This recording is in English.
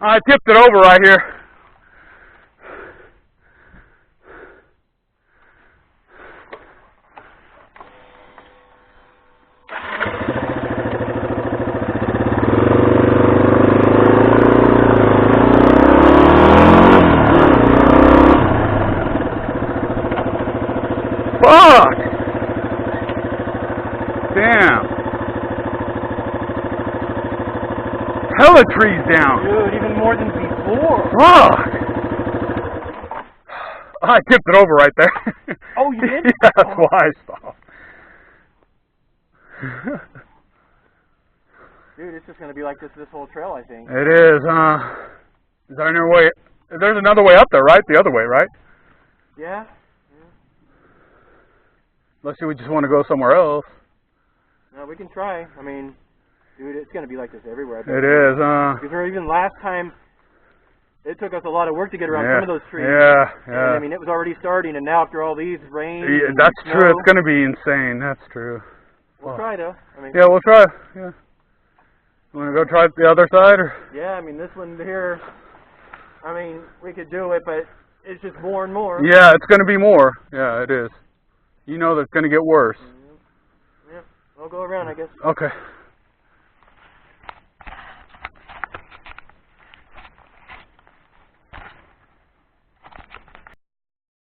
I tipped it over right here. Fuck! Damn. Hella trees down. Dude, even more than before. Fuck! I tipped it over right there. Oh, you did? Yeah, that's why I stopped. Dude, it's just going to be like this whole trail, I think. It is, is there another way? There's another way up there, right? The other way, right? Yeah. Unless we just want to go somewhere else. No, we can try. I mean, dude, it's going to be like this everywhere. I bet. It is, Because even last time, it took us a lot of work to get around some of those trees. Yeah, yeah. And, I mean, it was already starting, and now after all these rains, Yeah, that's true. It's going to be insane. That's true. We'll try, though. I mean, yeah, we'll try. Yeah. You want to go try the other side? Or? Yeah, I mean, this one here, I mean, we could do it, but it's just more and more. Yeah, it's going to be more. Yeah, it is. You know that it's going to get worse. Yeah, we'll go around, I guess. Okay.